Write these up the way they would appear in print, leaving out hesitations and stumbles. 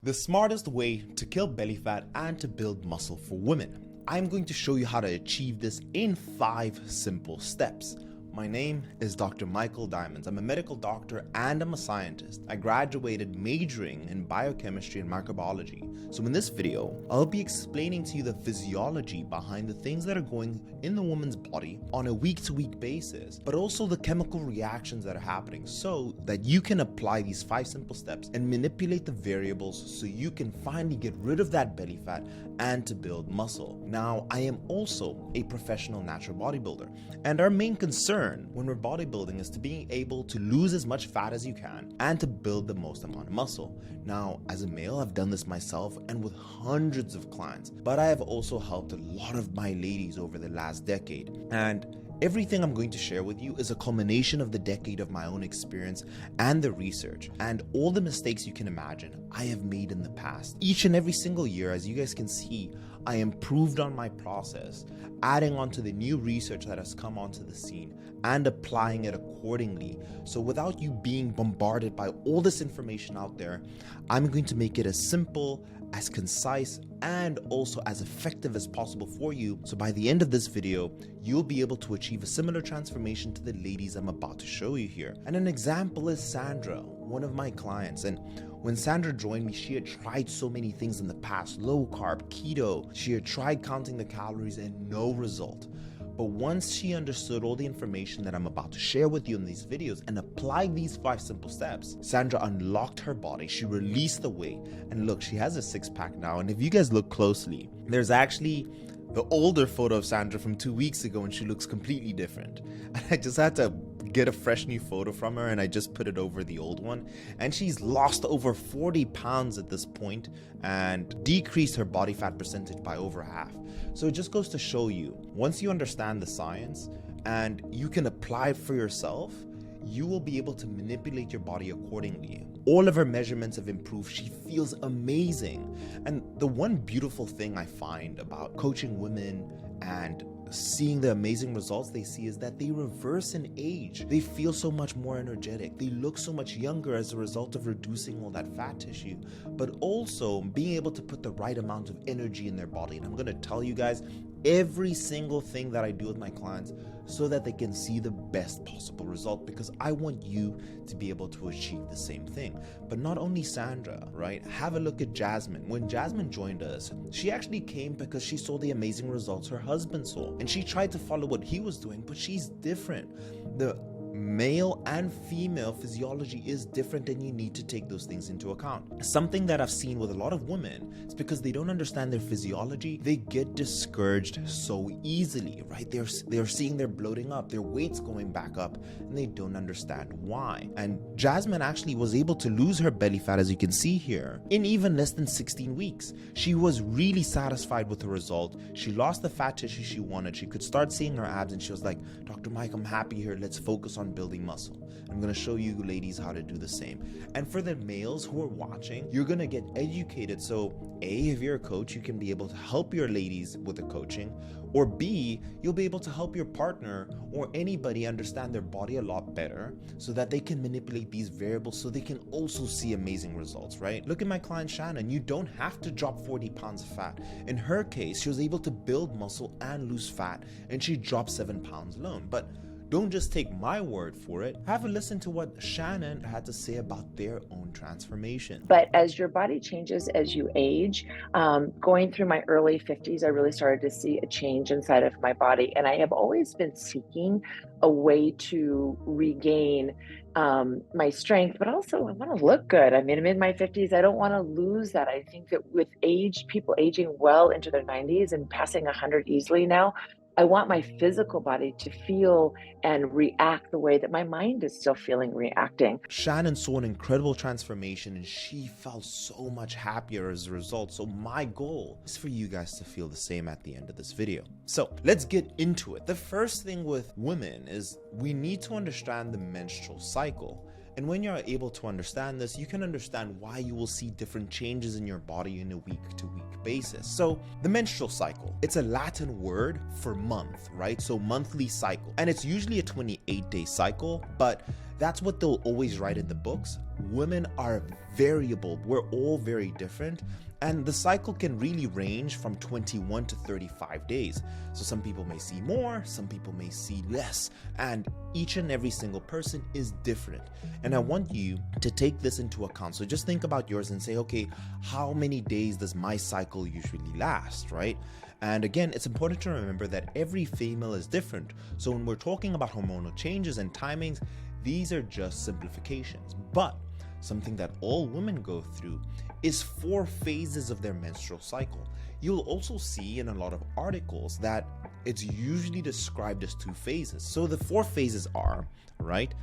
The smartest way to kill belly fat and to build muscle for women. I'm going to show you how to achieve this in 5 simple steps. My name is Dr. Michael Diamonds. I'm a medical doctor and I'm a scientist. I graduated majoring in biochemistry and microbiology. So in this video, I'll be explaining to you the physiology behind the things that are going in the woman's body on a week-to-week basis, but also the chemical reactions that are happening so that you can apply these 5 simple steps and manipulate the variables so you can finally get rid of that belly fat and to build muscle. Now, I am also a professional natural bodybuilder, and our main concern when we're bodybuilding is to being able to lose as much fat as you can and to build the most amount of muscle. Now, as a male, I've done this myself and with hundreds of clients, but I have also helped a lot of my ladies over the last decade. And everything I'm going to share with you is a culmination of the decade of my own experience and the research and all the mistakes you can imagine I have made in the past. Each and every single year, as you guys can see, I improved on my process, adding on to the new research that has come onto the scene and applying it accordingly. So without you being bombarded by all this information out there, I'm going to make it as simple, as concise, and also as effective as possible for you. So by the end of this video, you'll be able to achieve a similar transformation to the ladies I'm about to show you here. And an example is Sandra, one of my clients. And when Sandra joined me, she had tried so many things in the past, low carb, keto. She had tried counting the calories and no result. But once she understood all the information that I'm about to share with you in these videos and applied these 5 simple steps, Sandra unlocked her body, she released the weight, and look, she has a 6-pack now. And if you guys look closely, there's actually the older photo of Sandra from 2 weeks ago and she looks completely different. And I just had to get a fresh new photo from her and I just put it over the old one, and she's lost over 40 pounds at this point and decreased her body fat percentage by over half. So it just goes to show you, once you understand the science and you can apply it for yourself, you will be able to manipulate your body accordingly. All of her measurements have improved. She feels amazing. And the one beautiful thing I find about coaching women and seeing the amazing results they see is that they reverse in age. They feel so much more energetic. They look so much younger as a result of reducing all that fat tissue, but also being able to put the right amount of energy in their body. And I'm going to tell you guys every single thing that I do with my clients so that they can see the best possible result, because I want you to be able to achieve the same thing. But not only Sandra, right? Have a look at Jasmine. When Jasmine joined us, she actually came because she saw the amazing results her husband saw, and she tried to follow what he was doing, but she's different. The male and female physiology is different, and you need to take those things into account. Something that I've seen with a lot of women is because they don't understand their physiology, they get discouraged so easily, right? They're seeing their bloating up, their weight's going back up, and they don't understand why. And Jasmine actually was able to lose her belly fat, as you can see here, in even less than 16 weeks. She was really satisfied with the result. She lost the fat tissue she wanted. She could start seeing her abs, and she was like, Dr. Mike, I'm happy here. Let's focus on building muscle. I'm going to show you ladies how to do the same. And for the males who are watching, you're going to get educated. So A, if you're a coach, you can be able to help your ladies with the coaching, or B, you'll be able to help your partner or anybody understand their body a lot better so that they can manipulate these variables so they can also see amazing results, right? Look at my client Shannon. You don't have to drop 40 pounds of fat. In her case, she was able to build muscle and lose fat, and she dropped 7 pounds alone. But don't just take my word for it. Have a listen to what Shannon had to say about their own transformation. But as your body changes as you age, going through my early 50s, I really started to see a change inside of my body. And I have always been seeking a way to regain my strength, but also I want to look good. I mean, I'm in my 50s. I don't want to lose that. I think that with age, people aging well into their 90s and passing 100 easily now, I want my physical body to feel and react the way that my mind is still feeling, reacting. Shannon saw an incredible transformation and she felt so much happier as a result. So my goal is for you guys to feel the same at the end of this video. So let's get into it. The first thing with women is we need to understand the menstrual cycle. And when you're able to understand this, you can understand why you will see different changes in your body on a week-to-week basis. So the menstrual cycle, it's a Latin word for month, right? So monthly cycle. And it's usually a 28-day cycle, but That's what they'll always write in the books. Women are variable. We're all very different. And the cycle can really range from 21 to 35 days. So some people may see more, some people may see less, and each and every single person is different. And I want you to take this into account. So just think about yours and say, okay, how many days does my cycle usually last, right? And again, it's important to remember that every female is different. So when we're talking about hormonal changes and timings, these are just simplifications. But something that all women go through is 4 phases of their menstrual cycle. You'll also see in a lot of articles that it's usually described as 2 phases. So the 4 phases are, right,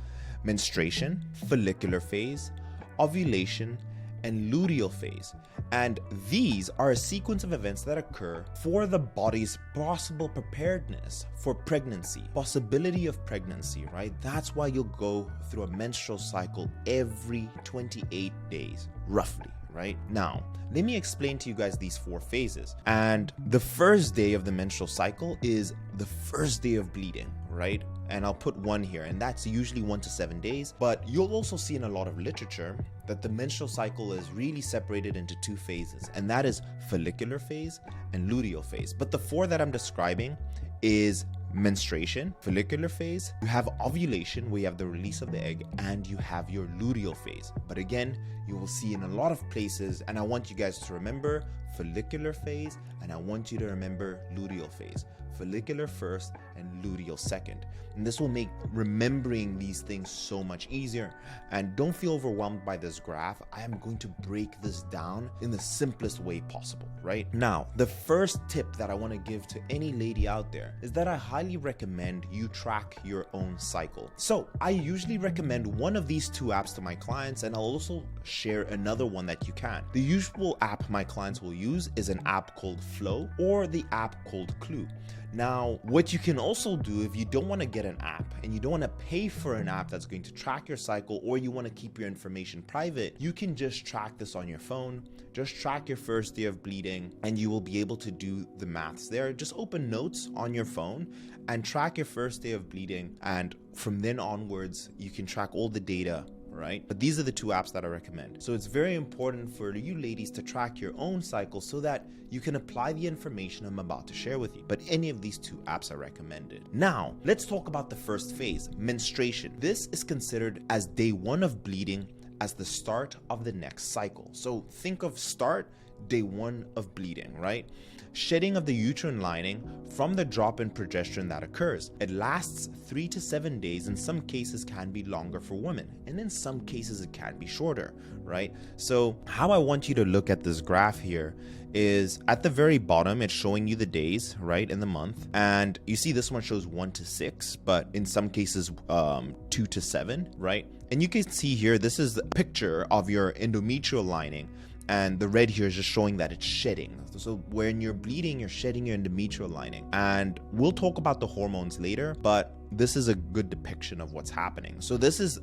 menstruation, follicular phase, ovulation, and luteal phase. And these are a sequence of events that occur for the body's possible preparedness for pregnancy, possibility of pregnancy, right? That's why you'll go through a menstrual cycle every 28 days, roughly, right? Now, let me explain to you guys these 4 phases. And the first day of the menstrual cycle is the first day of bleeding, right? And I'll put 1 here, and that's usually 1 to 7 days. But you'll also see in a lot of literature that the menstrual cycle is really separated into 2 phases, and that is follicular phase and luteal phase. But the 4 that I'm describing is menstruation, follicular phase, you have ovulation where you have the release of the egg, and you have your luteal phase. But again, you will see in a lot of places, and I want you guys to remember follicular phase, and I want you to remember luteal phase. Follicular first and luteal second. And this will make remembering these things so much easier. And don't feel overwhelmed by this graph. I am going to break this down in the simplest way possible, right? Now, the first tip that I want to give to any lady out there is that I highly recommend you track your own cycle. So I usually recommend one of these 2 apps to my clients, and I'll also share another one that you can. The usual app my clients will use is an app called Flow or the app called Clue. Now, what you can also do if you don't want to get an app and you don't want to pay for an app that's going to track your cycle, or you want to keep your information private, you can just track this on your phone. Just track your first day of bleeding and you will be able to do the maths there. Just open Notes on your phone and track your first day of bleeding, and from then onwards you can track all the data, right? But these are the 2 apps that I recommend. So it's very important for you ladies to track your own cycle so that you can apply the information I'm about to share with you. But any of these 2 apps are recommended. Now, let's talk about the first phase, menstruation. This is considered as day 1 of bleeding as the start of the next cycle. So think of start, day 1 of bleeding, right? Shedding of the uterine lining from the drop in progesterone that occurs. It lasts 3 to 7 days. In some cases can be longer for women, and in some cases it can be shorter, right? So how I want you to look at this graph here is at the very bottom, it's showing you the days, right, in the month. And you see this one shows 1 to 6, but in some cases 2 to 7, right? And you can see here, this is the picture of your endometrial lining. And the red here is just showing that it's shedding. So when you're bleeding, you're shedding your endometrial lining. And we'll talk about the hormones later, but this is a good depiction of what's happening. So this is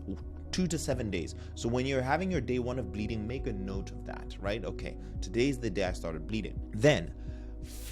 2 to 7 days. So when you're having your day 1 of bleeding, make a note of that, right? Okay, today's the day I started bleeding. Then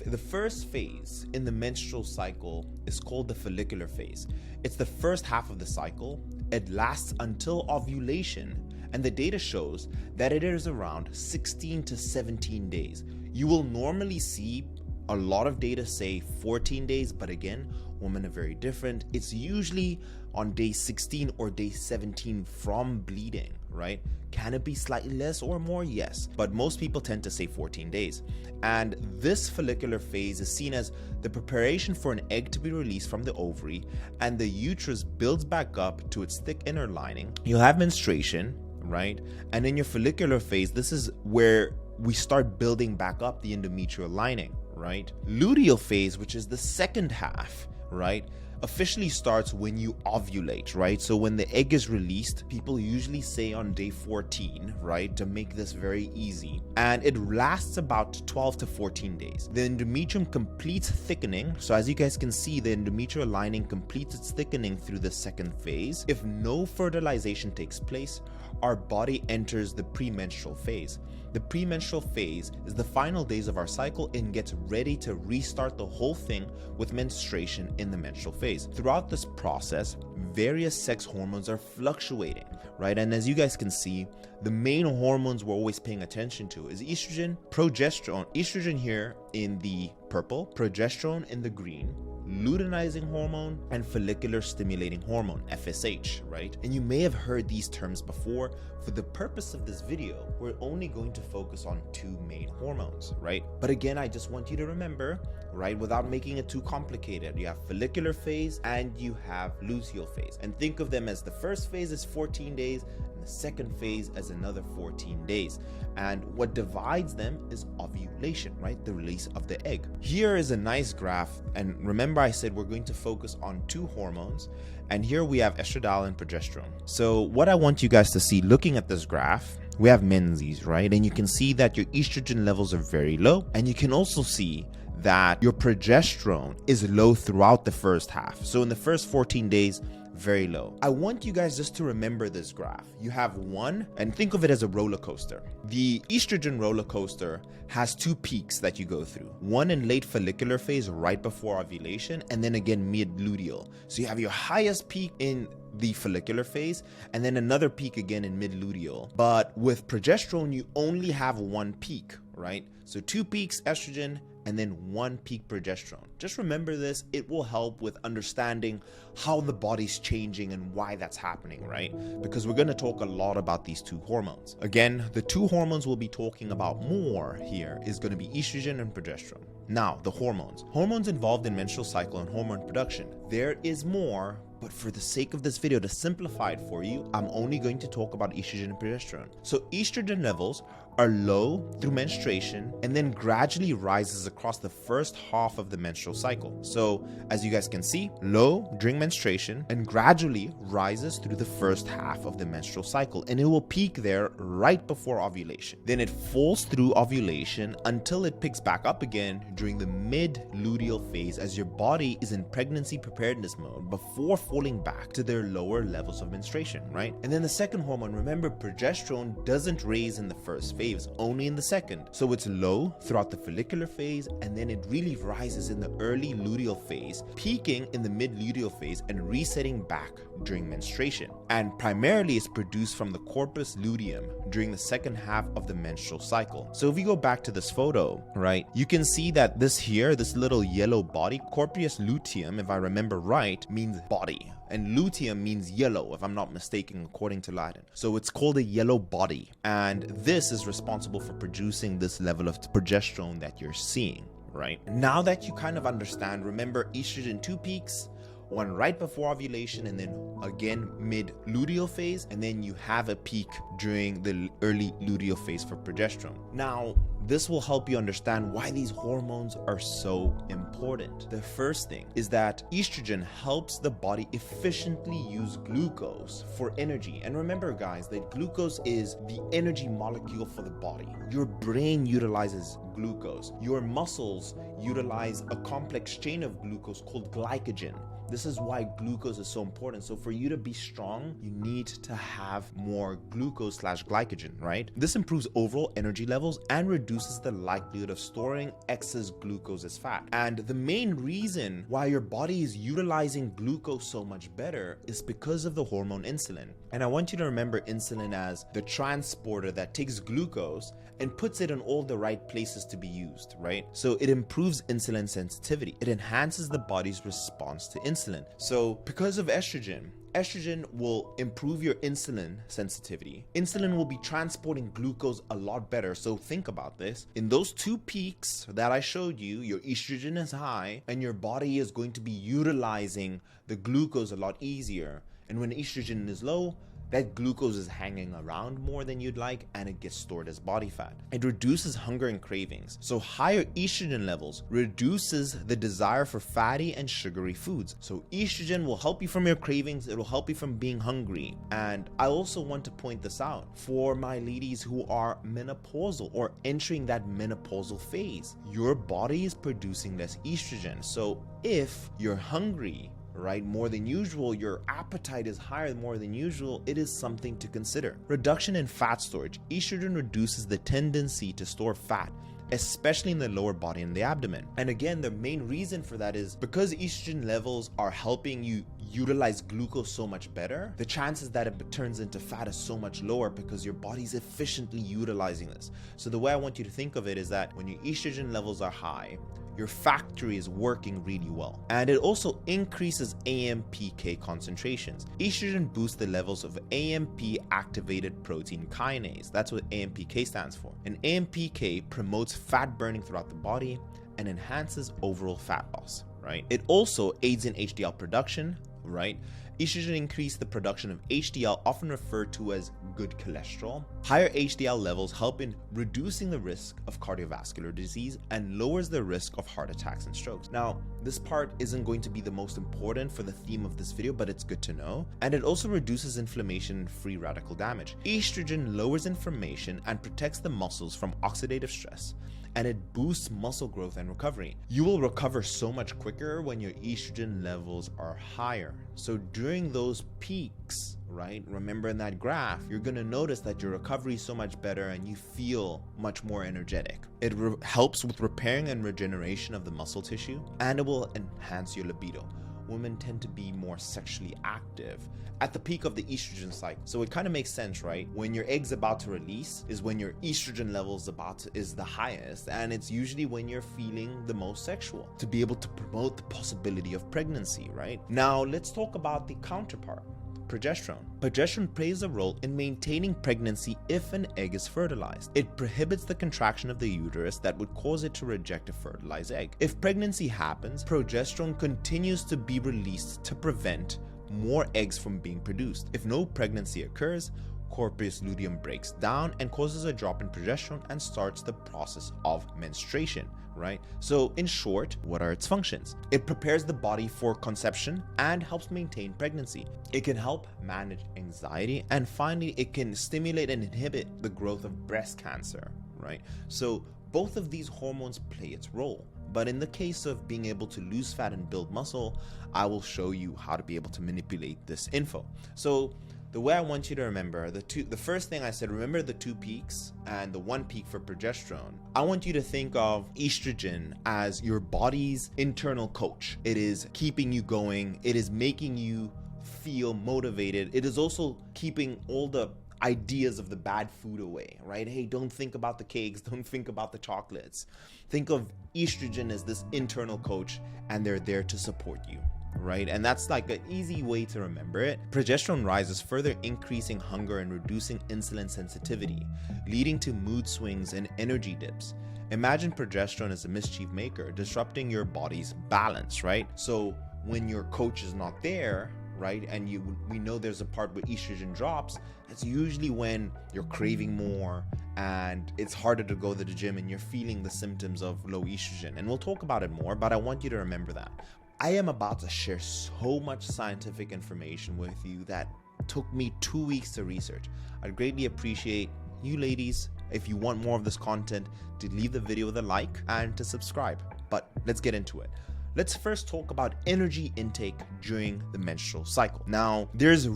the first phase in the menstrual cycle is called the follicular phase. It's the first half of the cycle. It lasts until ovulation. And the data shows that it is around 16 to 17 days. You will normally see a lot of data say 14 days, but again, women are very different. It's usually on day 16 or day 17 from bleeding, right? Can it be slightly less or more? Yes, but most people tend to say 14 days. And this follicular phase is seen as the preparation for an egg to be released from the ovary, and the uterus builds back up to its thick inner lining. You'll have menstruation, right? And in your follicular phase, this is where we start building back up the endometrial lining, right? Luteal phase, which is the second half, right, officially starts when you ovulate, right? So when the egg is released, people usually say on day 14, right, to make this very easy. And it lasts about 12 to 14 days. The endometrium completes thickening. So as you guys can see, the endometrial lining completes its thickening through the second phase. If no fertilization takes place, our body enters the premenstrual phase. The premenstrual phase is the final days of our cycle and gets ready to restart the whole thing with menstruation in the menstrual phase. Throughout this process, various sex hormones are fluctuating, right? And as you guys can see, the main hormones we're always paying attention to is estrogen, progesterone, estrogen here in the purple, progesterone in the green, luteinizing hormone, and follicular stimulating hormone, FSH, right? And you may have heard these terms before. For the purpose of this video, we're only going to focus on two main hormones, right? But again, I just want you to remember, right, without making it too complicated, you have follicular phase and you have luteal phase. And think of them as the first phase is 14 days and the second phase as another 14 days. And what divides them is ovulation, right? The release of the egg. Here is a nice graph. And remember I said we're going to focus on two hormones. And here we have estradiol and progesterone. So what I want you guys to see looking at this graph, we have menses, right? And you can see that your estrogen levels are very low. And you can also see that your progesterone is low throughout the first half. So in the first 14 days, very low. I want you guys just to remember this graph. You have one, and think of it as a roller coaster. The estrogen roller coaster has two peaks that you go through. One in late follicular phase right before ovulation, and then again mid-luteal. So you have your highest peak in the follicular phase, and then another peak again in mid-luteal. But with progesterone, you only have one peak, right? So two peaks estrogen, and then one peak progesterone. Just remember this, it will help with understanding how the body's changing and why that's happening, right? Because we're gonna talk a lot about these two hormones. Again, the two hormones we'll be talking about more here is gonna be estrogen and progesterone. Now, the hormones. Hormones involved in menstrual cycle and hormone production. There is more, but for the sake of this video, to simplify it for you, I'm only going to talk about estrogen and progesterone. So estrogen levels are low through menstruation and then gradually rises across the first half of the menstrual cycle. So as you guys can see, low during menstruation and gradually rises through the first half of the menstrual cycle, and it will peak there right before ovulation. Then it falls through ovulation until it picks back up again during the mid-luteal phase as your body is in pregnancy preparedness mode before falling back to their lower levels of menstruation, right? And then the second hormone, remember, progesterone doesn't raise in the first phase, only in the second. So it's low throughout the follicular phase, and then it really rises in the early luteal phase, peaking in the mid-luteal phase and resetting back during menstruation. And primarily it's produced from the corpus luteum during the second half of the menstrual cycle. So if we go back to this photo, right, you can see that this here, this little yellow body, corpus luteum, if I remember right, means body. And luteum means yellow, if I'm not mistaken, according to Latin. So it's called a yellow body. And this is responsible for producing this level of progesterone that you're seeing, right? Now that you kind of understand, remember estrogen two peaks, one right before ovulation and then again mid-luteal phase, and then you have a peak during the early luteal phase for progesterone. Now, this will help you understand why these hormones are so important. The first thing is that estrogen helps the body efficiently use glucose for energy. And remember, guys, that glucose is the energy molecule for the body. Your brain utilizes glucose. Your muscles utilize a complex chain of glucose called glycogen. This is why glucose is so important. So for you to be strong, you need to have more glucose/glycogen, right? This improves overall energy levels and reduces the likelihood of storing excess glucose as fat. And the main reason why your body is utilizing glucose so much better is because of the hormone insulin. And I want you to remember insulin as the transporter that takes glucose and puts it in all the right places to be used, right? So it improves insulin sensitivity. It enhances the body's response to insulin. So because of estrogen will improve your insulin sensitivity. Insulin will be transporting glucose a lot better. So think about this. In those two peaks that I showed you, your estrogen is high and your body is going to be utilizing the glucose a lot easier. And when estrogen is low, that glucose is hanging around more than you'd like, and it gets stored as body fat. It reduces hunger and cravings. So higher estrogen levels reduces the desire for fatty and sugary foods. So estrogen will help you from your cravings. It will help you from being hungry. And I also want to point this out for my ladies who are menopausal or entering that menopausal phase. Your body is producing less estrogen. So if you're hungry, right, more than usual, your appetite is higher more than usual, it is something to consider. Reduction in fat storage. Estrogen reduces the tendency to store fat, especially in the lower body and the abdomen. And again, the main reason for that is because estrogen levels are helping you utilize glucose so much better, the chances that it turns into fat is so much lower because your body's efficiently utilizing this. So the way I want you to think of it is that when your estrogen levels are high, your factory is working really well. And it also increases AMPK concentrations. Estrogen boosts the levels of AMP activated protein kinase. That's what AMPK stands for. And AMPK promotes fat burning throughout the body and enhances overall fat loss, right? It also aids in HDL production, right? Estrogen increases the production of HDL, often referred to as good cholesterol. Higher HDL levels help in reducing the risk of cardiovascular disease and lowers the risk of heart attacks and strokes. Now, this part isn't going to be the most important for the theme of this video, but it's good to know. And it also reduces inflammation and free radical damage. Estrogen lowers inflammation and protects the muscles from oxidative stress, and it boosts muscle growth and recovery. You will recover so much quicker when your estrogen levels are higher. So during those peaks, right, remember in that graph, you're gonna notice that your recovery is so much better and you feel much more energetic. It helps with repairing and regeneration of the muscle tissue, and it will enhance your libido. Women tend to be more sexually active at the peak of the estrogen cycle. So it kind of makes sense, right? When your egg's about to release is when your estrogen levels is the highest, and it's usually when you're feeling the most sexual to be able to promote the possibility of pregnancy, right? Now let's talk about the counterpart. Progesterone. Progesterone plays a role in maintaining pregnancy if an egg is fertilized. It prohibits the contraction of the uterus that would cause it to reject a fertilized egg. If pregnancy happens, progesterone continues to be released to prevent more eggs from being produced. If no pregnancy occurs, corpus luteum breaks down and causes a drop in progesterone and starts the process of menstruation, right? So in short, what are its functions? It prepares the body for conception and helps maintain pregnancy. It can help manage anxiety, and finally, it can stimulate and inhibit the growth of breast cancer, right? So both of these hormones play its role. But in the case of being able to lose fat and build muscle, I will show you how to be able to manipulate this info. So the way I want you to remember, the first thing I said, remember the 2 peaks and the 1 peak for progesterone. I want you to think of estrogen as your body's internal coach. It is keeping you going. It is making you feel motivated. It is also keeping all the ideas of the bad food away, right? Hey, don't think about the cakes, don't think about the chocolates. Think of estrogen as this internal coach, and they're there to support you, right? And that's like an easy way to remember it. Progesterone rises, further increasing hunger and reducing insulin sensitivity, leading to mood swings and energy dips. Imagine progesterone as a mischief maker, disrupting your body's balance, right? So when your coach is not there, right, and we know there's a part where estrogen drops, that's usually when you're craving more and it's harder to go to the gym and you're feeling the symptoms of low estrogen. And we'll talk about it more, but I want you to remember that. I am about to share so much scientific information with you that took me 2 weeks to research. I'd greatly appreciate you ladies, if you want more of this content, to leave the video with a like and to subscribe. But let's get into it. Let's first talk about energy intake during the menstrual cycle. Now, there's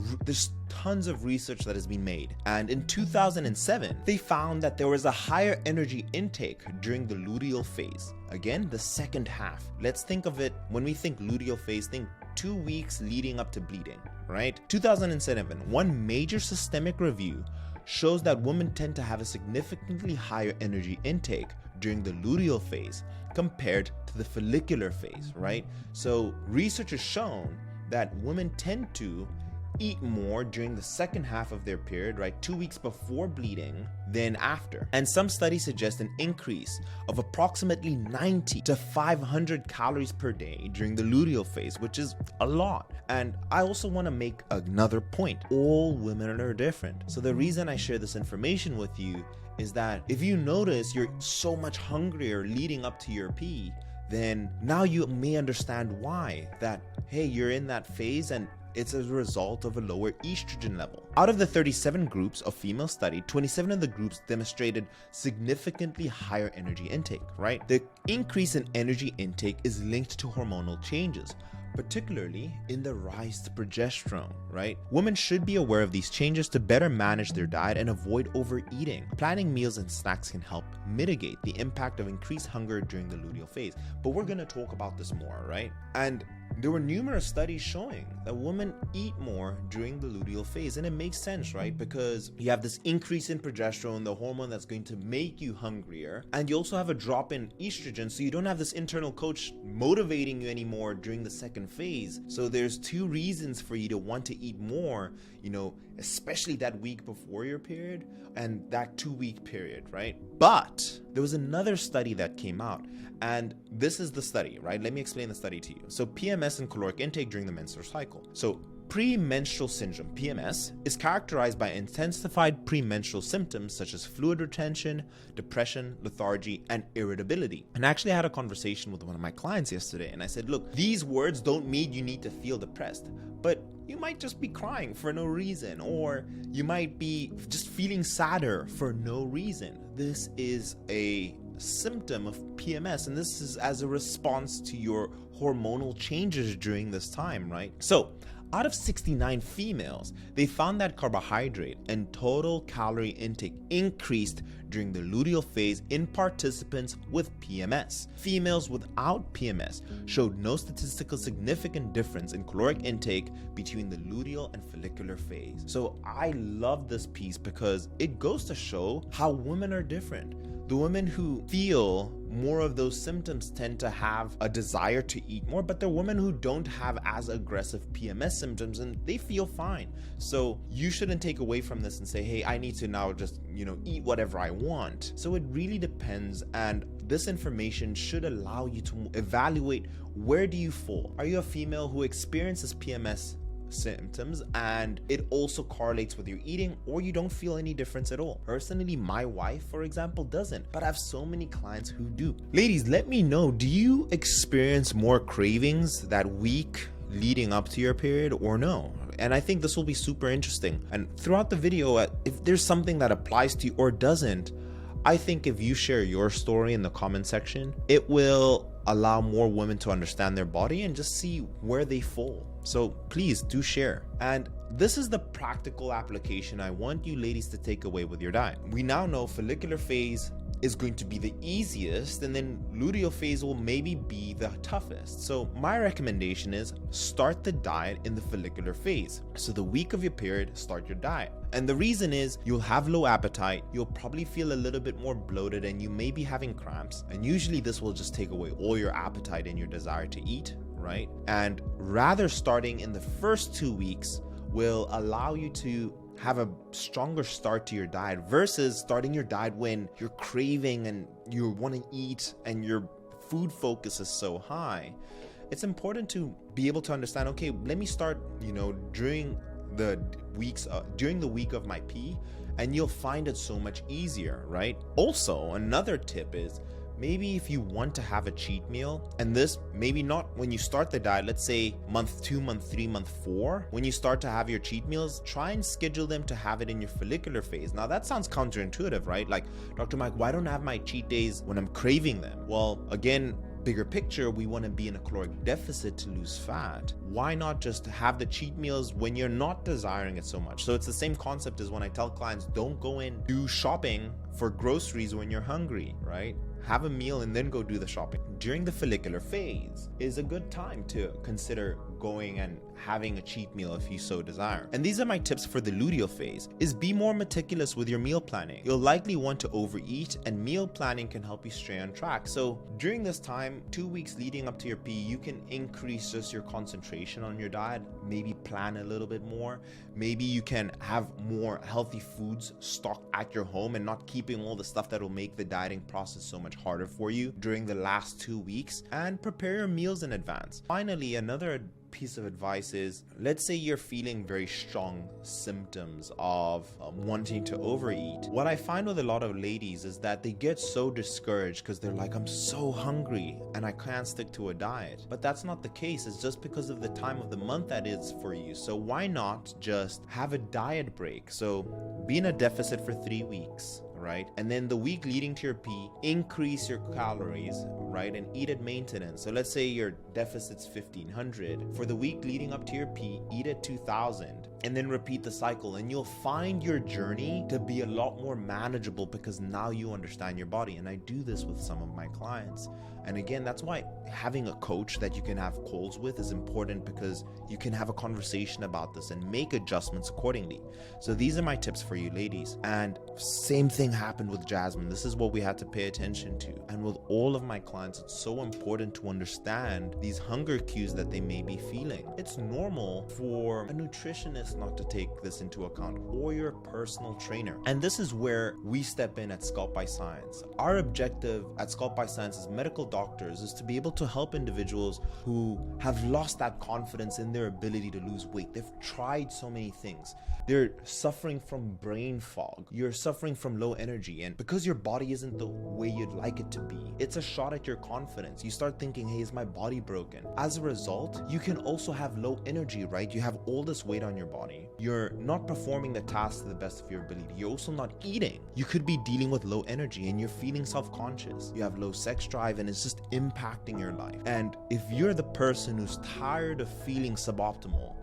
tons of research that has been made, and in 2007, they found that there was a higher energy intake during the luteal phase. Again, the second half. Let's think of it, when we think luteal phase, think 2 weeks leading up to bleeding, right? 2007, one major systemic review shows that women tend to have a significantly higher energy intake during the luteal phase compared to the follicular phase, right? So research has shown that women tend to eat more during the second half of their period, right? 2 weeks before bleeding than after. And some studies suggest an increase of approximately 90 to 500 calories per day during the luteal phase, which is a lot. And I also want to make another point. All women are different. So the reason I share this information with you is that if you notice you're so much hungrier leading up to your pee, then now you may understand why that, hey, you're in that phase and it's as a result of a lower estrogen level. Out of the 37 groups of females studied, 27 of the groups demonstrated significantly higher energy intake, right? The increase in energy intake is linked to hormonal changes, particularly in the rise to progesterone, right? Women should be aware of these changes to better manage their diet and avoid overeating. Planning meals and snacks can help mitigate the impact of increased hunger during the luteal phase. But we're going to talk about this more, right? And there were numerous studies showing that women eat more during the luteal phase, and it makes sense, right? Because you have this increase in progesterone, the hormone that's going to make you hungrier, and you also have a drop in estrogen, so you don't have this internal coach motivating you anymore during the second phase. So there's two reasons for you to want to eat more, especially that week before your period and that 2-week period, right? But there was another study that came out, and this is the study, right? Let me explain the study to you. So PMS and caloric intake during the menstrual cycle. So premenstrual syndrome, PMS, is characterized by intensified premenstrual symptoms such as fluid retention, depression, lethargy, and irritability. And I actually had a conversation with one of my clients yesterday, and I said, look, these words don't mean you need to feel depressed, but you might just be crying for no reason, or you might be just feeling sadder for no reason. This is a symptom of PMS, and this is as a response to your hormonal changes during this time, right? So out of 69 females, they found that carbohydrate and total calorie intake increased during the luteal phase in participants with PMS. Females without PMS showed no statistical significant difference in caloric intake between the luteal and follicular phase. So I love this piece because it goes to show how women are different. The women who feel more of those symptoms tend to have a desire to eat more, but the women who don't have as aggressive PMS symptoms and they feel fine. So you shouldn't take away from this and say, hey, I need to now just, eat whatever I want. So it really depends, and this information should allow you to evaluate, where do you fall? Are you a female who experiences PMS symptoms and it also correlates with your eating, or you don't feel any difference at all? Personally, my wife, for example, doesn't, but I have so many clients who do. Ladies, let me know, do you experience more cravings that week leading up to your period or no? And I think this will be super interesting. And throughout the video, if there's something that applies to you or doesn't, I think if you share your story in the comment section, it will allow more women to understand their body and just see where they fall. So please do share. And this is the practical application I want you ladies to take away with your diet. We now know follicular phase is going to be the easiest, and then luteal phase will maybe be the toughest. So my recommendation is start the diet in the follicular phase. So the week of your period, start your diet. And the reason is you'll have low appetite, you'll probably feel a little bit more bloated, and you may be having cramps. And usually this will just take away all your appetite and your desire to eat, right? And rather starting in the first 2 weeks will allow you to have a stronger start to your diet versus starting your diet when you're craving and you want to eat and your food focus is so high. It's important to be able to understand, okay, let me start, during the week of my pee, and you'll find it so much easier, right? Also, another tip is, maybe if you want to have a cheat meal, and this maybe not when you start the diet, let's say month 2, month 3, month 4, when you start to have your cheat meals, try and schedule them to have it in your follicular phase. Now that sounds counterintuitive, right? Like, Dr. Mike, why don't I have my cheat days when I'm craving them? Well, again, bigger picture, we want to be in a caloric deficit to lose fat. Why not just have the cheat meals when you're not desiring it so much? So it's the same concept as when I tell clients, don't go and do shopping for groceries when you're hungry, right? Have a meal and then go do the shopping. During the follicular phase is a good time to consider going and having a cheat meal if you so desire. And these are my tips for the luteal phase, is be more meticulous with your meal planning. You'll likely want to overeat, and meal planning can help you stay on track. So during this time, 2 weeks leading up to your pee, you can increase just your concentration on your diet, maybe plan a little bit more. Maybe you can have more healthy foods stocked at your home and not keeping all the stuff that will make the dieting process so much harder for you during the last 2 weeks, and prepare your meals in advance. Finally, another piece of advice is, let's say you're feeling very strong symptoms of wanting to overeat. What I find with a lot of ladies is that they get so discouraged because they're like, I'm so hungry and I can't stick to a diet. But that's not the case. It's just because of the time of the month that is for you. So why not just have a diet break? So be in a deficit for 3 weeks, right? And then the week leading to your P, increase your calories, right? And eat at maintenance. So let's say your deficit's 1500. For the week leading up to your P, eat at 2000, and then repeat the cycle. And you'll find your journey to be a lot more manageable because now you understand your body. And I do this with some of my clients. And again, that's why having a coach that you can have calls with is important, because you can have a conversation about this and make adjustments accordingly. So these are my tips for you ladies. And same thing happened with Jasmine. This is what we had to pay attention to. And with all of my clients, it's so important to understand these hunger cues that they may be feeling. It's normal for a nutritionist not to take this into account, or your personal trainer. And this is where we step in at Sculpt by Science. Our objective at Sculpt by Science as medical doctors is to be able to help individuals who have lost that confidence in their ability to lose weight. They've tried so many things. They're suffering from brain fog. You're suffering from low energy. And because your body isn't the way you'd like it to be, it's a shot at your confidence. You start thinking, hey, is my body broken? As a result, you can also have low energy, right? You have all this weight on your body. You're not performing the tasks to the best of your ability. You're also not eating. You could be dealing with low energy and you're feeling self-conscious. You have low sex drive and it's just impacting your life. And if you're the person who's tired of feeling suboptimal,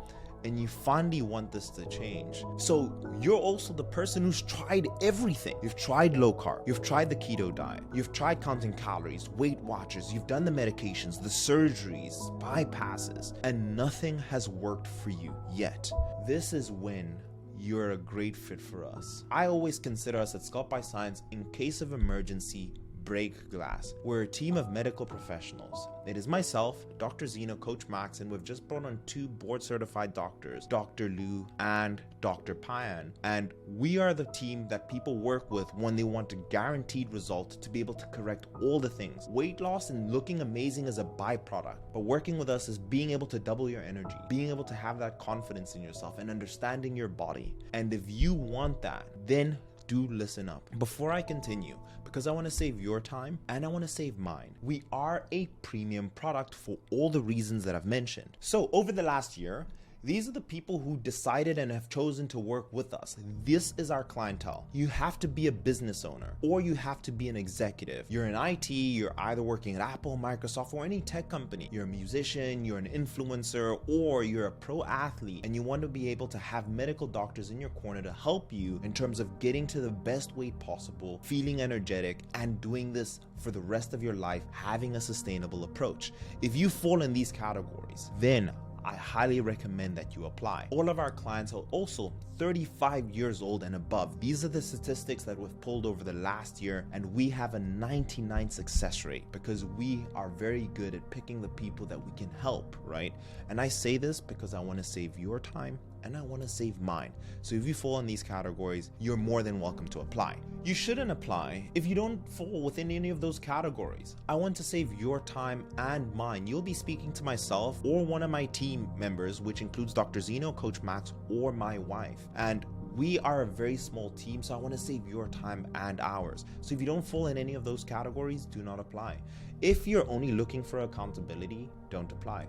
and you finally want this to change. So you're also the person who's tried everything. You've tried low carb, you've tried the keto diet, you've tried counting calories, Weight Watchers, you've done the medications, the surgeries, bypasses, and nothing has worked for you yet. This is when you're a great fit for us. I always consider us at Sculpt by Science, in case of emergency, break glass. We're a team of medical professionals. It is myself, Dr. Zeno, Coach Max, and we've just brought on 2 board-certified doctors, Dr. Lou and Dr. Payan. And we are the team that people work with when they want a guaranteed result to be able to correct all the things. Weight loss and looking amazing is a byproduct, but working with us is being able to double your energy, being able to have that confidence in yourself and understanding your body. And if you want that, then do listen up. Before I continue, because I want to save your time and I want to save mine, we are a premium product for all the reasons that I've mentioned. So over the last year, these are the people who decided and have chosen to work with us. This is our clientele. You have to be a business owner or you have to be an executive. You're in IT, you're either working at Apple, Microsoft, or any tech company. You're a musician, you're an influencer, or you're a pro athlete and you want to be able to have medical doctors in your corner to help you in terms of getting to the best weight possible, feeling energetic, and doing this for the rest of your life, having a sustainable approach. If you fall in these categories, then I highly recommend that you apply. All of our clients are also 35 years old and above. These are the statistics that we've pulled over the last year, and we have a 99% success rate because we are very good at picking the people that we can help, right? And I say this because I want to save your time and I want to save mine. So if you fall in these categories, you're more than welcome to apply. You shouldn't apply if you don't fall within any of those categories. I want to save your time and mine. You'll be speaking to myself or one of my team members, which includes Dr. Zeno, Coach Max, or my wife. And we are a very small team, so I want to save your time and ours. So if you don't fall in any of those categories, do not apply. If you're only looking for accountability, don't apply.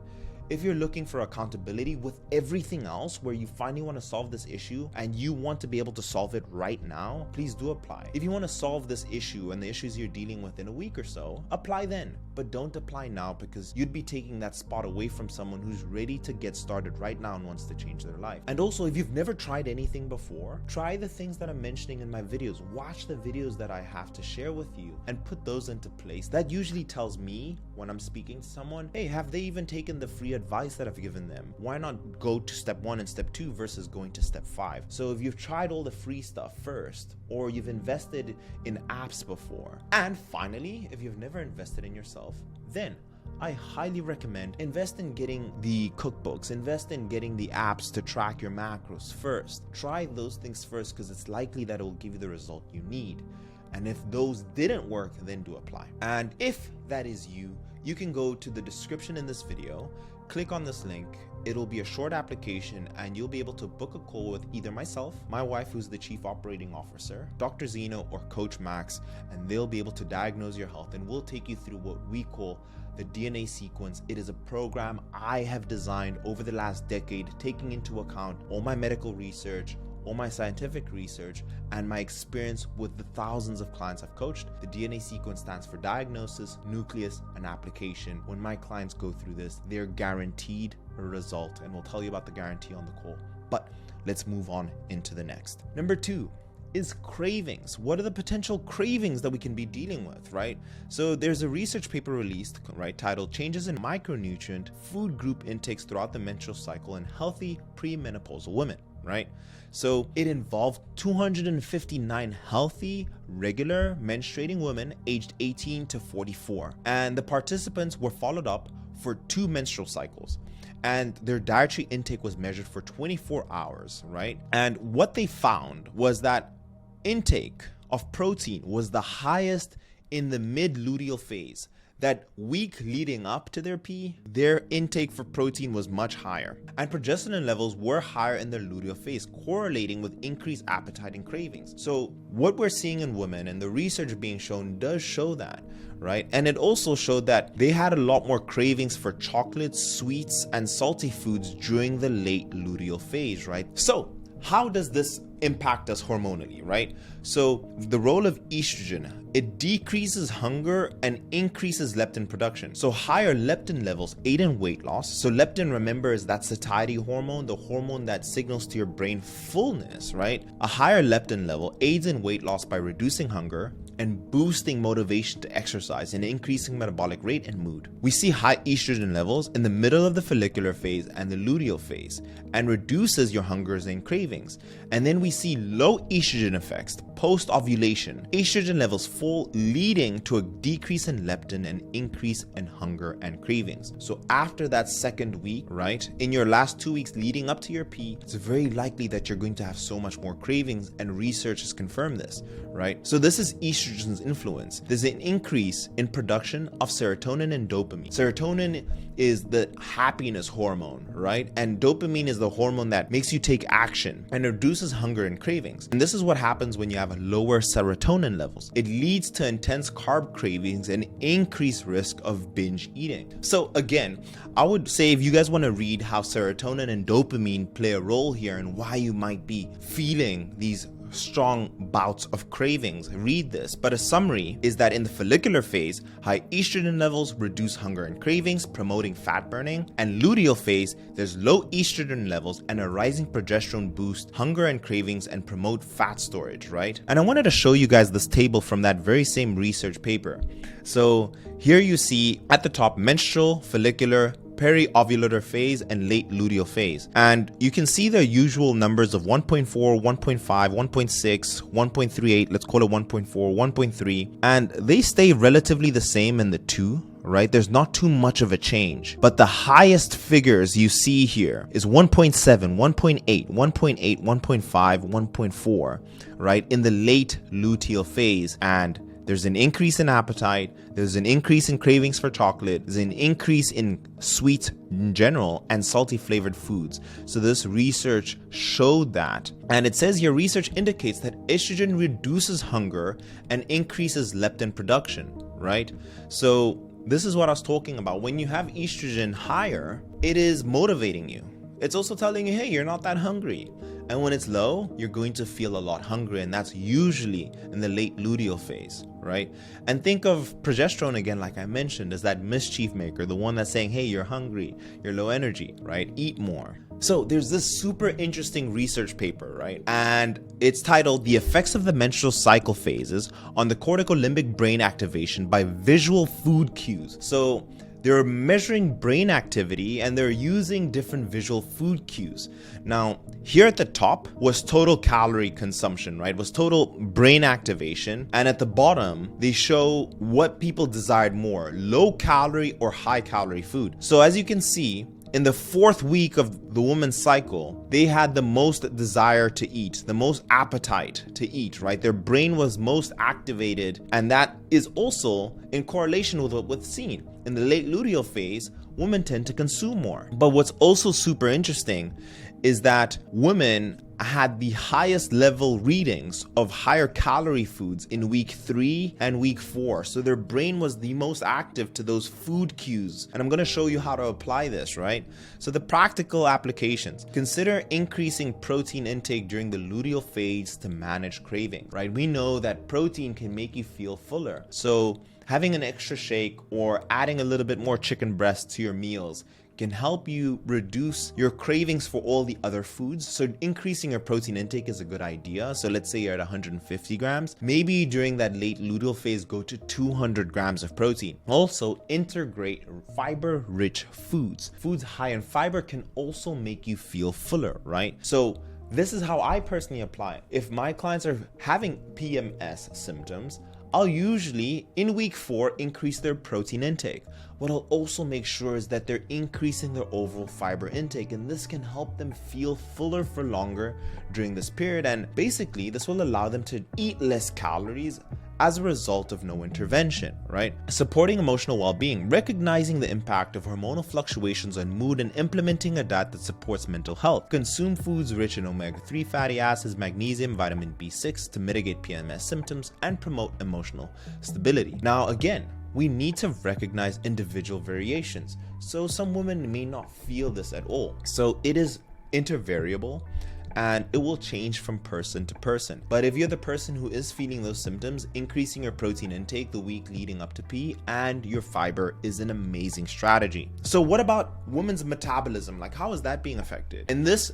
If you're looking for accountability with everything else, where you finally want to solve this issue and you want to be able to solve it right now, please do apply. If you want to solve this issue and the issues you're dealing with in a week or so, apply then. But don't apply now, because you'd be taking that spot away from someone who's ready to get started right now and wants to change their life. And also, if you've never tried anything before, try the things that I'm mentioning in my videos. Watch the videos that I have to share with you and put those into place. That usually tells me when I'm speaking to someone, hey, have they even taken the free advice that I've given them? Why not go to step 1 and step 2 versus going to step 5? So if you've tried all the free stuff first, or you've invested in apps before, and finally, if you've never invested in yourself, then I highly recommend invest in getting the cookbooks, invest in getting the apps to track your macros first. Try those things first, because it's likely that it will give you the result you need. And if those didn't work, then do apply. And if that is you, you can go to the description in this video, click on this link. It'll be a short application and you'll be able to book a call with either myself, my wife who's the Chief Operating Officer, Dr. Zeno, or Coach Max, and they'll be able to diagnose your health, and we'll take you through what we call the DNA sequence. It is a program I have designed over the last decade, taking into account all my medical research, all my scientific research, and my experience with the thousands of clients I've coached. The DNA sequence stands for diagnosis, nucleus, and application. When my clients go through this, they're guaranteed a result, and we'll tell you about the guarantee on the call. But let's move on into the next. Number 2 is cravings. What are the potential cravings that we can be dealing with, right? So there's a research paper released, right, titled Changes in Micronutrient Food Group Intakes Throughout the Menstrual Cycle in Healthy Premenopausal Women, right? So it involved 259 healthy, regular menstruating women aged 18 to 44. And the participants were followed up for 2 menstrual cycles. And their dietary intake was measured for 24 hours, right? And what they found was that intake of protein was the highest in the mid-luteal phase. That week leading up to their pee, their intake for protein was much higher. And progesterone levels were higher in their luteal phase, correlating with increased appetite and cravings. So what we're seeing in women and the research being shown does show that, right? And it also showed that they had a lot more cravings for chocolates, sweets, and salty foods during the late luteal phase, right? So how does this impact us hormonally, right? So the role of estrogen, it decreases hunger and increases leptin production. So higher leptin levels aid in weight loss. So leptin, remember, is that satiety hormone, the hormone that signals to your brain fullness, right? A higher leptin level aids in weight loss by reducing hunger and boosting motivation to exercise and increasing metabolic rate and mood. We see high estrogen levels in the middle of the follicular phase and the luteal phase and reduces your hungers and cravings. And then we see low estrogen effects post-ovulation. Estrogen levels fall, leading to a decrease in leptin and increase in hunger and cravings. So after that second week, right, in your last 2 weeks leading up to your pee, it's very likely that you're going to have so much more cravings, and research has confirmed this, right? So this is estrogen's influence. There's an increase in production of serotonin and dopamine. Serotonin is the happiness hormone, right? And dopamine is the hormone that makes you take action and reduces hunger and cravings. And this is what happens when you have lower serotonin levels. It leads to intense carb cravings and increased risk of binge eating. So again, I would say if you guys want to read how serotonin and dopamine play a role here and why you might be feeling these strong bouts of cravings, read this. But a summary is that in the follicular phase, high estrogen levels reduce hunger and cravings, promoting fat burning. And luteal phase, there's low estrogen levels and a rising progesterone boost hunger and cravings and promote fat storage, right? And I wanted to show you guys this table from that very same research paper. So here you see at the top menstrual, follicular, peri-ovulatory phase, and late luteal phase. And you can see the usual numbers of 1.4, 1.5, 1.6, 1.38, let's call it 1.4, 1.3, and they stay relatively the same in the 2, right? There's not too much of a change. But the highest figures you see here is 1.7, 1.8, 1.8, 1.5, 1.4, right? In the late luteal phase. And there's an increase in appetite, there's an increase in cravings for chocolate, there's an increase in sweets in general and salty flavored foods. So this research showed that. And it says here, research indicates that estrogen reduces hunger and increases leptin production, right? So this is what I was talking about. When you have estrogen higher, it is motivating you. It's also telling you, hey, you're not that hungry. And when it's low, you're going to feel a lot hungry, and that's usually in the late luteal phase, right? And think of progesterone again, like I mentioned, as that mischief maker, the one that's saying, hey, you're hungry, you're low energy, right? Eat more. So there's this super interesting research paper, right? And it's titled The Effects of the Menstrual Cycle Phases on the Cortical Limbic Brain Activation by Visual Food Cues. So they're measuring brain activity and they're using different visual food cues. Now, here at the top was total calorie consumption, right? Was total brain activation. And at the bottom, they show what people desired more, low calorie or high calorie food. So as you can see, in the 4th week of the woman's cycle, they had the most desire to eat, the most appetite to eat, right? Their brain was most activated, and that is also in correlation with what we've seen. In the late luteal phase, women tend to consume more. But what's also super interesting is that women had the highest level readings of higher calorie foods in week 3 and week 4. So their brain was the most active to those food cues. And I'm going to show you how to apply this, right? So the practical applications. Consider increasing protein intake during the luteal phase to manage craving, right? We know that protein can make you feel fuller. So having an extra shake or adding a little bit more chicken breast to your meals can help you reduce your cravings for all the other foods. So increasing your protein intake is a good idea. So let's say you're at 150 grams. Maybe during that late luteal phase, go to 200 grams of protein. Also, integrate fiber-rich foods. Foods high in fiber can also make you feel fuller, right? So this is how I personally apply it. If my clients are having PMS symptoms, I'll usually, in week 4, increase their protein intake. What I'll also make sure is that they're increasing their overall fiber intake, and this can help them feel fuller for longer during this period. And basically, this will allow them to eat less calories as a result of no intervention, right? Supporting emotional well-being, recognizing the impact of hormonal fluctuations on mood and implementing a diet that supports mental health. Consume foods rich in omega-3 fatty acids, magnesium, vitamin B6 to mitigate PMS symptoms and promote emotional stability. Now, again, we need to recognize individual variations. So some women may not feel this at all. So it is intervariable, and it will change from person to person. But if you're the person who is feeling those symptoms, increasing your protein intake the week leading up to P and your fiber is an amazing strategy. So what about women's metabolism? Like, how is that being affected? In this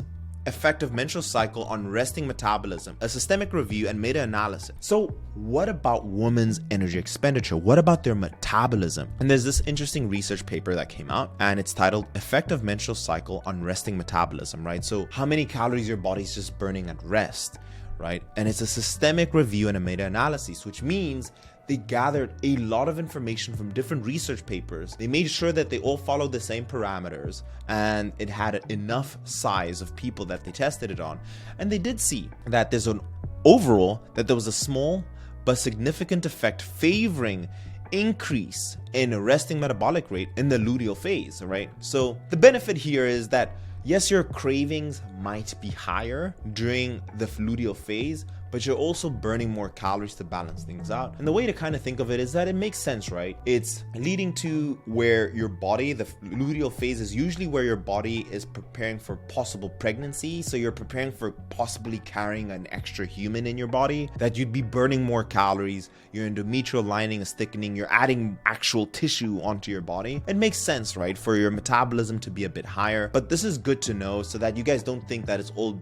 effect of menstrual cycle on resting metabolism, a systemic review and meta-analysis. So what about women's energy expenditure? What about their metabolism? And there's this interesting research paper that came out, and it's titled Effect of Menstrual Cycle on Resting Metabolism, right? So how many calories your body's just burning at rest, right? And it's a systemic review and a meta-analysis, which means they gathered a lot of information from different research papers. They made sure that they all followed the same parameters, and it had enough size of people that they tested it on. And they did see that there's an overall, that there was a small but significant effect favoring increase in resting metabolic rate in the luteal phase, right? So the benefit here is that yes, your cravings might be higher during the luteal phase, but you're also burning more calories to balance things out. And the way to kind of think of it is that it makes sense, right? It's leading to where your body, the luteal phase is usually where your body is preparing for possible pregnancy. So you're preparing for possibly carrying an extra human in your body, that you'd be burning more calories. Your endometrial lining is thickening. You're adding actual tissue onto your body. It makes sense, right? For your metabolism to be a bit higher. But this is good to know so that you guys don't think that it's all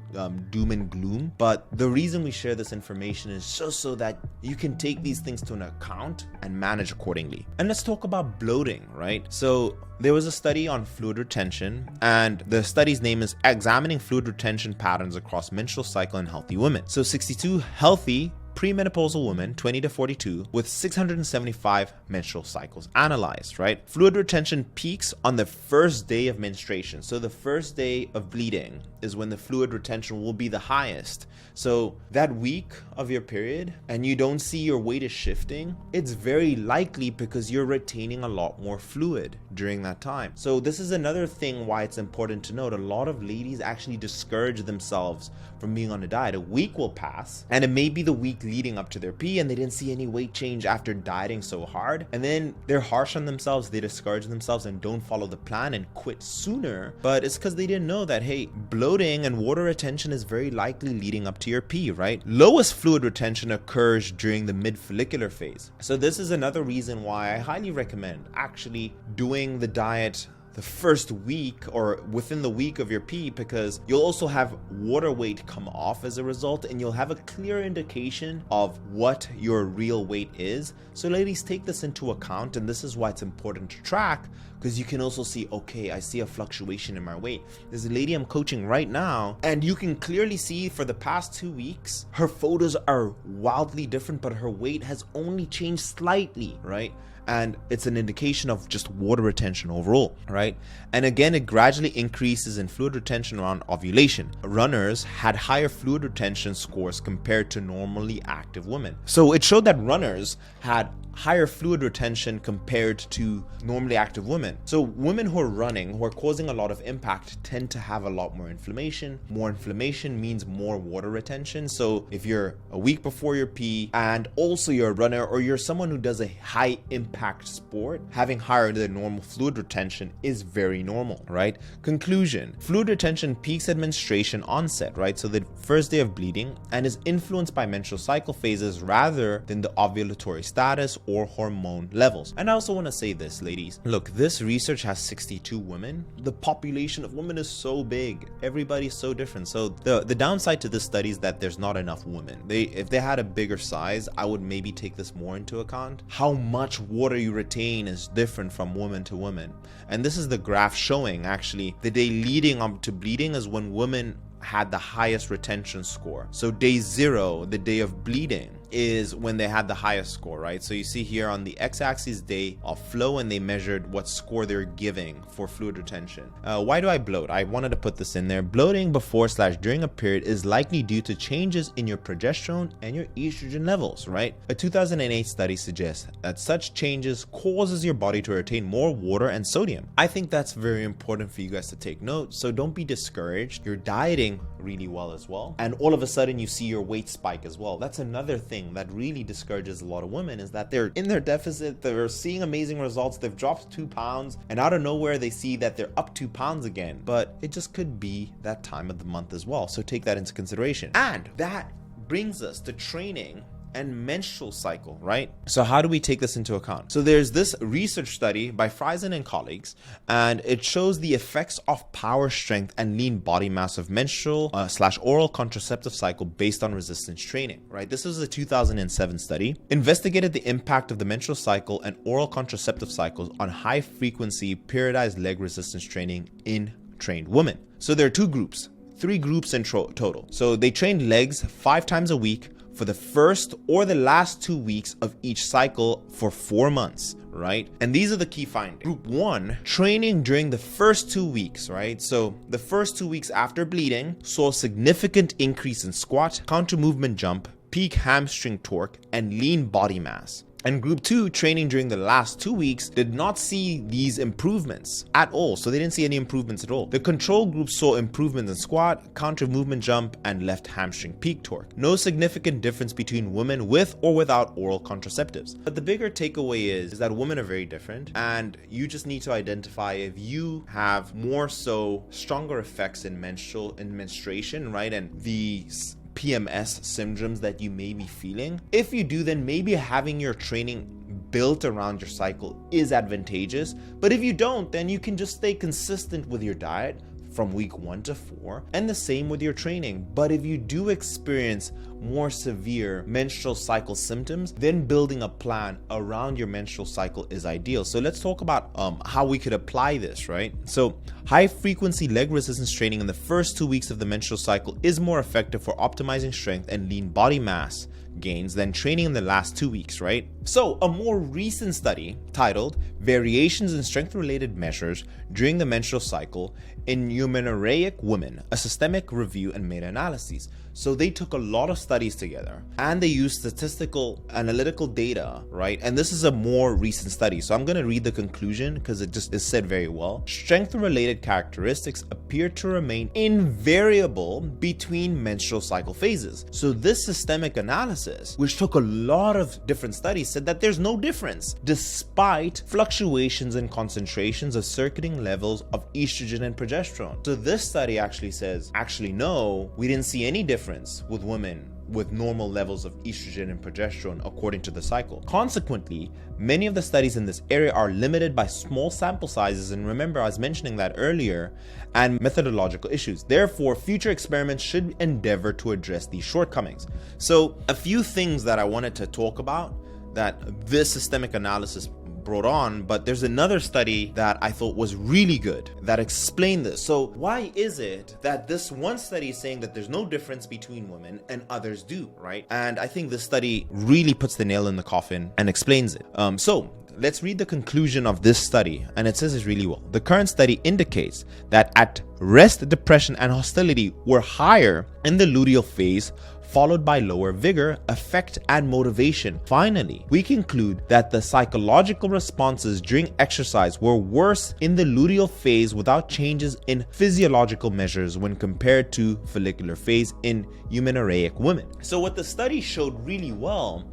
doom and gloom. But the reason we share this information is just so that you can take these things to an account and manage accordingly. And let's talk about bloating, right? So there was a study on fluid retention, and the study's name is Examining Fluid Retention Patterns Across Menstrual Cycle in Healthy Women. So 62 healthy premenopausal women, 20 to 42, with 675 menstrual cycles analyzed, right? Fluid retention peaks on the first day of menstruation. So the first day of bleeding is when the fluid retention will be the highest. So that week of your period and you don't see your weight is shifting, it's very likely because you're retaining a lot more fluid during that time. So this is another thing why it's important to note. A lot of ladies actually discourage themselves from being on a diet. A week will pass and it may be the week leading up to their P and they didn't see any weight change after dieting so hard, and then they're harsh on themselves, they discourage themselves and don't follow the plan and quit sooner. But it's because they didn't know that, hey, bloating and water retention is very likely leading up to your P, right? Lowest fluid retention occurs during the mid-follicular phase. So this is another reason why I highly recommend actually doing the diet the first week or within the week of your P, because you'll also have water weight come off as a result, and you'll have a clear indication of what your real weight is. So ladies, take this into account, and this is why it's important to track, because you can also see, okay, I see a fluctuation in my weight. There's a lady I'm coaching right now, and you can clearly see for the past 2 weeks, her photos are wildly different, but her weight has only changed slightly, right? And it's an indication of just water retention overall, right? And again, it gradually increases in fluid retention around ovulation. Runners had higher fluid retention scores compared to normally active women. So it showed that runners had higher fluid retention compared to normally active women. So women who are running, who are causing a lot of impact, tend to have a lot more inflammation. More inflammation means more water retention. So if you're a week before your pee and also you're a runner or you're someone who does a high impact sport, having higher than normal fluid retention is very normal, right? Conclusion: fluid retention peaks at menstruation onset, right? So the first day of bleeding, and is influenced by menstrual cycle phases rather than the ovulatory status or hormone levels. And I also want to say this, ladies. Look, this research has 62 women. The population of women is so big. Everybody's so different. So the downside to this study is that there's not enough women. If they had a bigger size, I would maybe take this more into account. How much water you retain is different from woman to woman. And this is the graph showing actually the day leading up to bleeding is when women had the highest retention score. So day 0, the day of bleeding, is when they had the highest score, right? So you see here on the x-axis day of flow, and they measured what score they're giving for fluid retention. Why do I bloat? I wanted to put this in there. Bloating before/during a period is likely due to changes in your progesterone and your estrogen levels, right? A 2008 study suggests that such changes causes your body to retain more water and sodium. I think that's very important for you guys to take note. So don't be discouraged. You're dieting really well as well, and all of a sudden you see your weight spike as well. That's another thing that really discourages a lot of women, is that they're in their deficit, they're seeing amazing results, they've dropped 2 pounds, and out of nowhere they see that they're up 2 pounds again. But it just could be that time of the month as well, so take that into consideration. And that brings us to training and menstrual cycle, right? So how do we take this into account? So there's this research study by Friesen and colleagues, and it shows the effects of power, strength, and lean body mass of menstrual / oral contraceptive cycle based on resistance training, right? This is a 2007 study, investigated the impact of the menstrual cycle and oral contraceptive cycles on high frequency periodized leg resistance training in trained women. So there are 2 groups, 3 groups in total. So they trained legs 5 times a week for the first or the last 2 weeks of each cycle for 4 months, right? And these are the key findings. Group 1, training during the first 2 weeks, right? So the first 2 weeks after bleeding saw a significant increase in squat, counter movement jump, peak hamstring torque, and lean body mass. And group 2, training during the last 2 weeks, did not see these improvements at all. So they didn't see any improvements at all. The control group saw improvements in squat, counter movement jump, and left hamstring peak torque. No significant difference between women with or without oral contraceptives. But the bigger takeaway is that women are very different, and you just need to identify if you have more so stronger effects in menstruation, right? And these PMS syndromes that you may be feeling. If you do, then maybe having your training built around your cycle is advantageous. But if you don't, then you can just stay consistent with your diet from week 1 to 4, and the same with your training. But if you do experience more severe menstrual cycle symptoms, then building a plan around your menstrual cycle is ideal. So let's talk about how we could apply this, right? So high frequency leg resistance training in the first 2 weeks of the menstrual cycle is more effective for optimizing strength and lean body mass gains than training in the last 2 weeks, right? So a more recent study titled Variations in Strength-Related Measures During the Menstrual Cycle in Eumenorrheic Women, a systemic review and meta-analyses. So they took a lot of studies together and they used statistical analytical data, right? And this is a more recent study. So I'm going to read the conclusion because it just is said very well. Strength-related characteristics appear to remain invariable between menstrual cycle phases. So this systemic analysis, which took a lot of different studies, said that there's no difference despite fluctuations in concentrations of circulating levels of estrogen and progesterone. So this study actually says, no, we didn't see any difference with women with normal levels of estrogen and progesterone according to the cycle. Consequently, many of the studies in this area are limited by small sample sizes, and remember I was mentioning that earlier, and methodological issues. Therefore, future experiments should endeavor to address these shortcomings. So a few things that I wanted to talk about that this systemic analysis brought on, but there's another study that I thought was really good that explained this. So why is it that this one study is saying that there's no difference between women and others do, right? And I think this study really puts the nail in the coffin and explains it. So let's read the conclusion of this study, and it says it really well. The current study indicates that at rest, depression and hostility were higher in the luteal phase, followed by lower vigor, affect, and motivation. Finally, we conclude that the psychological responses during exercise were worse in the luteal phase without changes in physiological measures when compared to follicular phase in eumenorrheic women. So what the study showed really well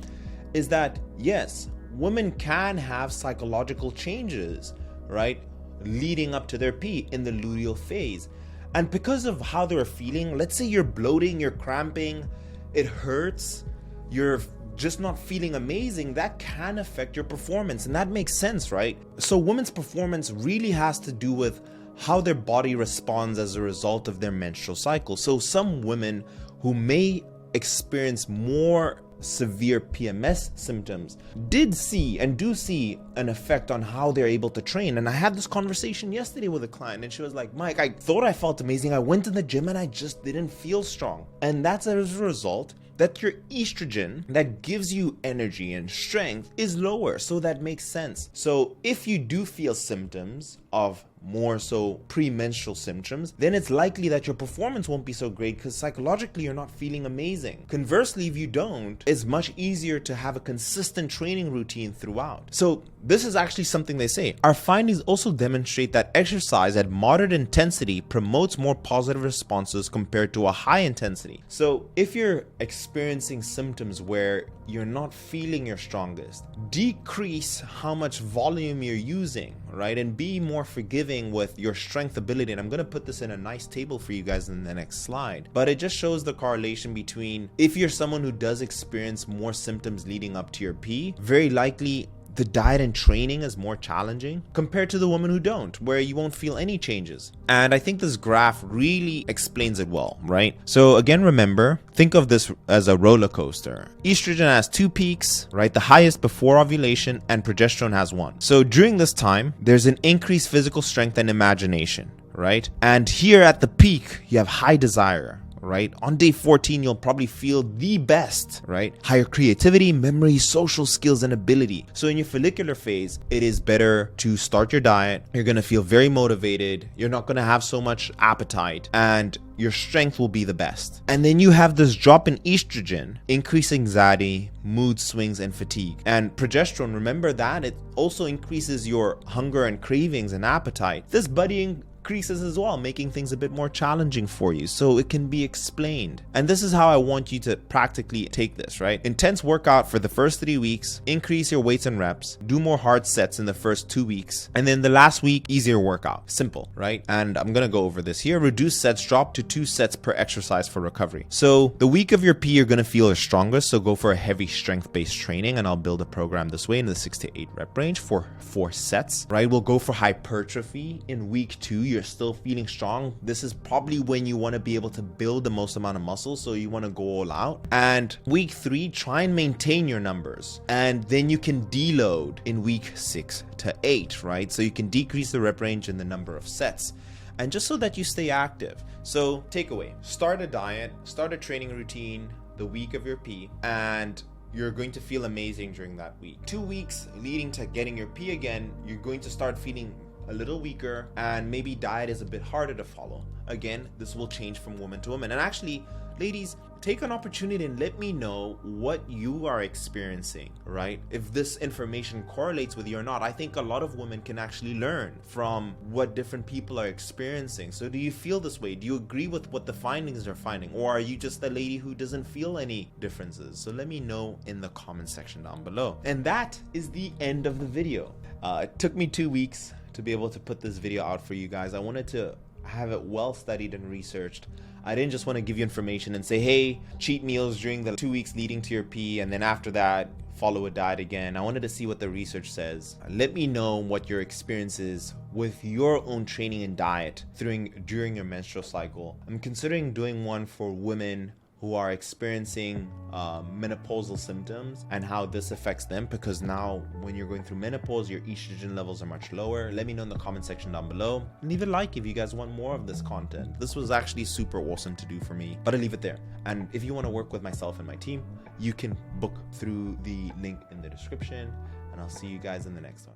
is that, yes, women can have psychological changes, right, leading up to their P in the luteal phase. And because of how they're feeling, let's say you're bloating, you're cramping, it hurts, you're just not feeling amazing, that can affect your performance. And that makes sense, right? So women's performance really has to do with how their body responds as a result of their menstrual cycle. So some women who may experience more severe PMS symptoms did see and do see an effect on how they're able to train. And I had this conversation yesterday with a client, and she was like, Mike, I thought I felt amazing. I went to the gym and I just didn't feel strong. And that's as a result that your estrogen that gives you energy and strength is lower. So that makes sense. So if you do feel symptoms of more so premenstrual symptoms, then it's likely that your performance won't be so great because psychologically you're not feeling amazing. Conversely, if you don't, it's much easier to have a consistent training routine throughout. So this is actually something they say. Our findings also demonstrate that exercise at moderate intensity promotes more positive responses compared to a high intensity. So if you're experiencing symptoms where you're not feeling your strongest, decrease how much volume you're using, right? And be more forgiving with your strength ability. And I'm going to put this in a nice table for you guys in the next slide. But it just shows the correlation between if you're someone who does experience more symptoms leading up to your P, very likely the diet and training is more challenging compared to the woman who don't, where you won't feel any changes. And I think this graph really explains it well, right? So again, remember, think of this as a roller coaster. Estrogen has 2 peaks, right? The highest before ovulation, and progesterone has 1. So during this time, there's an increased physical strength and imagination, right? And here at the peak, you have high desire, right? On day 14, you'll probably feel the best, right? Higher creativity, memory, social skills, and ability. So in your follicular phase, it is better to start your diet. You're going to feel very motivated. You're not going to have so much appetite, and your strength will be the best. And then you have this drop in estrogen, increased anxiety, mood swings, and fatigue. And progesterone, remember that it also increases your hunger and cravings and appetite. This buddying increases as well, making things a bit more challenging for you, so it can be explained. And this is how I want you to practically take this, right? Intense workout for the first 3 weeks, increase your weights and reps, do more hard sets in the first 2 weeks, and then the last week, easier workout. Simple, right? And I'm gonna go over this here. Reduce sets, drop to 2 sets per exercise for recovery. So the week of your P, you're gonna feel your strongest, so go for a heavy strength-based training, and I'll build a program this way in the 6 to 8 rep range for 4 sets, right? We'll go for hypertrophy in week 2. You're still feeling strong. This is probably when you want to be able to build the most amount of muscle, so you want to go all out. And week 3, try and maintain your numbers, and then you can deload in week 6 to 8, right? So you can decrease the rep range and the number of sets, and just so that you stay active. So takeaway, start a diet, start a training routine the week of your P, and you're going to feel amazing during that week. 2 weeks leading to getting your P again, you're going to start feeling a little weaker, and maybe diet is a bit harder to follow. Again, this will change from woman to woman. And actually, ladies, take an opportunity and let me know what you are experiencing, right? If this information correlates with you or not. I think a lot of women can actually learn from what different people are experiencing. So do you feel this way? Do you agree with what the findings are finding? Or are you just a lady who doesn't feel any differences? So let me know in the comment section down below. And that is the end of the video. It took me 2 weeks to be able to put this video out for you guys. I wanted to have it well studied and researched. I didn't just want to give you information and say, hey, cheat meals during the 2 weeks leading to your P, and then after that follow a diet again. I wanted to see what the research says. Let me know what your experience is with your own training and diet during your menstrual cycle. I'm considering doing one for women who are experiencing menopausal symptoms and how this affects them, because now when you're going through menopause, your estrogen levels are much lower. Let me know in the comment section down below, and leave a like if you guys want more of this content. This was actually super awesome to do for me, but I'll leave it there. And if you want to work with myself and my team, you can book through the link in the description. and I'll see you guys in the next one.